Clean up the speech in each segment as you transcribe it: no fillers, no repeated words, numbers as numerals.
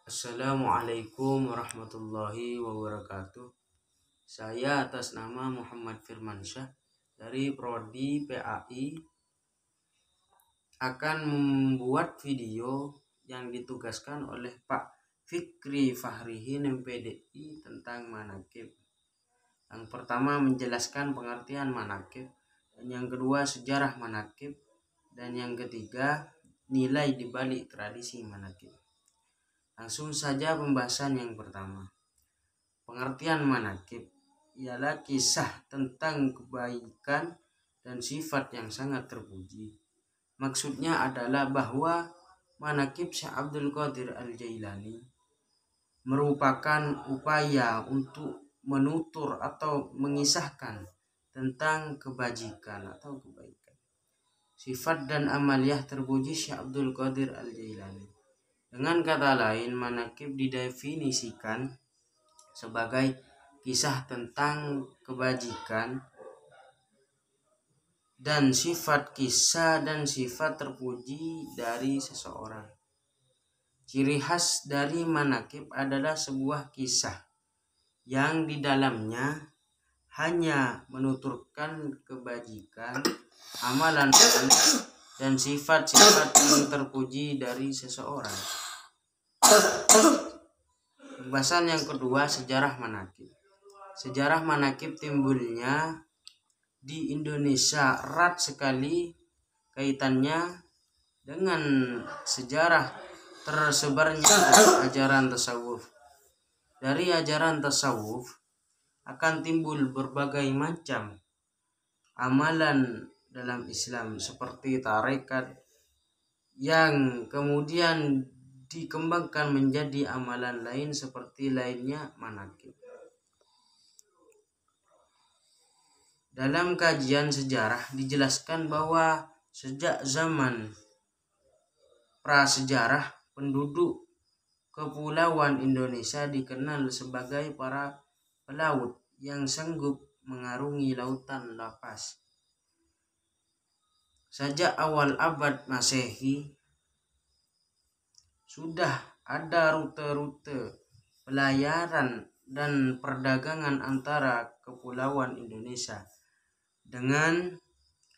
Assalamualaikum warahmatullahi wabarakatuh. Saya atas nama Muhammad Firmansyah dari Prodi PAI akan membuat video yang ditugaskan oleh Pak Fikri Fahrihin MPDI tentang manaqib. Yang pertama menjelaskan pengertian manaqib, dan yang kedua sejarah manaqib, dan yang ketiga nilai dibalik tradisi manaqib. Langsung saja pembahasan yang pertama. Pengertian manaqib ialah kisah tentang kebaikan dan sifat yang sangat terpuji. Maksudnya adalah bahwa manaqib Syekh Abdul Qadir Al-Jailani merupakan upaya untuk menutur atau mengisahkan tentang kebajikan atau kebaikan, sifat dan amaliyah terpuji Syekh Abdul Qadir Al-Jailani. Dengan kata lain, manaqib didefinisikan sebagai kisah tentang kebajikan dan sifat terpuji dari seseorang. Ciri khas dari manaqib adalah sebuah kisah yang di dalamnya hanya menuturkan kebajikan, amalan dan sifat-sifat yang terpuji dari seseorang. Pembahasan yang kedua, sejarah manaqib. Sejarah manaqib timbulnya di Indonesia erat sekali kaitannya dengan sejarah tersebarnya ajaran tasawuf. Dari ajaran tasawuf akan timbul berbagai macam amalan dalam Islam seperti tarekat yang kemudian dikembangkan menjadi amalan lain seperti lainnya manaqib. Dalam kajian sejarah dijelaskan bahwa sejak zaman prasejarah penduduk kepulauan Indonesia dikenal sebagai para pelaut yang sanggup mengarungi lautan lepas. Sejak awal abad Masehi sudah ada rute-rute pelayaran dan perdagangan antara kepulauan Indonesia dengan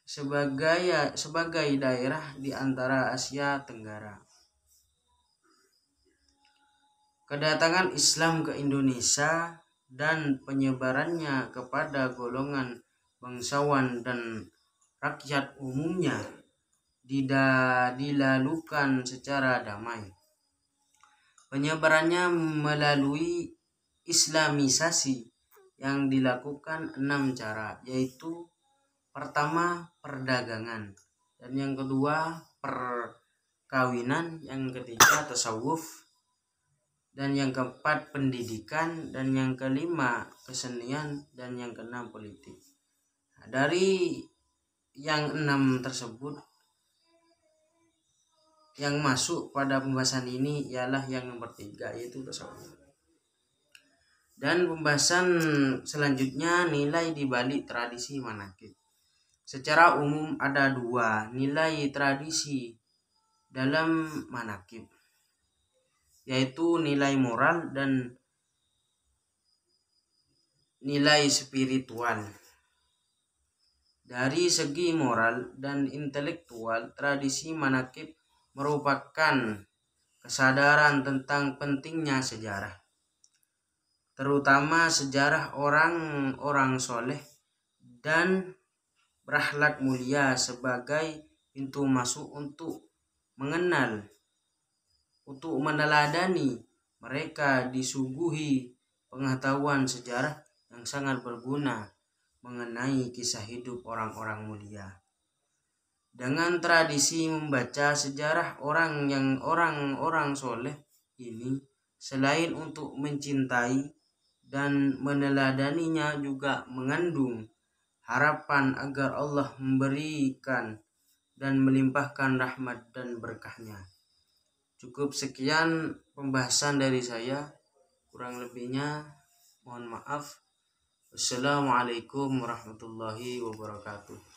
sebagai daerah di antara Asia Tenggara. Kedatangan Islam ke Indonesia dan penyebarannya kepada golongan bangsawan dan rakyat umumnya dilakukan secara damai. Penyebarannya melalui Islamisasi yang dilakukan 6 cara, yaitu pertama perdagangan, dan yang kedua perkawinan, yang ketiga tasawuf, dan yang keempat pendidikan, dan yang kelima kesenian, dan yang keenam politik. Dari yang 6 tersebut, yang masuk pada pembahasan ini ialah yang nomor 3, yaitu tasawuf. Dan pembahasan selanjutnya nilai dibalik tradisi manaqib. Secara umum ada 2 nilai tradisi dalam manaqib, yaitu nilai moral dan nilai spiritual. Dari segi moral dan intelektual, tradisi manaqib merupakan kesadaran tentang pentingnya sejarah, terutama sejarah orang-orang soleh dan berakhlak mulia sebagai pintu masuk untuk meneladani mereka, disuguhi pengetahuan sejarah yang sangat berguna mengenai kisah hidup orang-orang mulia. Dengan tradisi membaca sejarah orang soleh ini, selain untuk mencintai dan meneladaninya, juga mengandung harapan agar Allah memberikan dan melimpahkan rahmat dan berkahnya. Cukup sekian pembahasan dari saya, kurang lebihnya mohon maaf. Wassalamualaikum warahmatullahi wabarakatuh.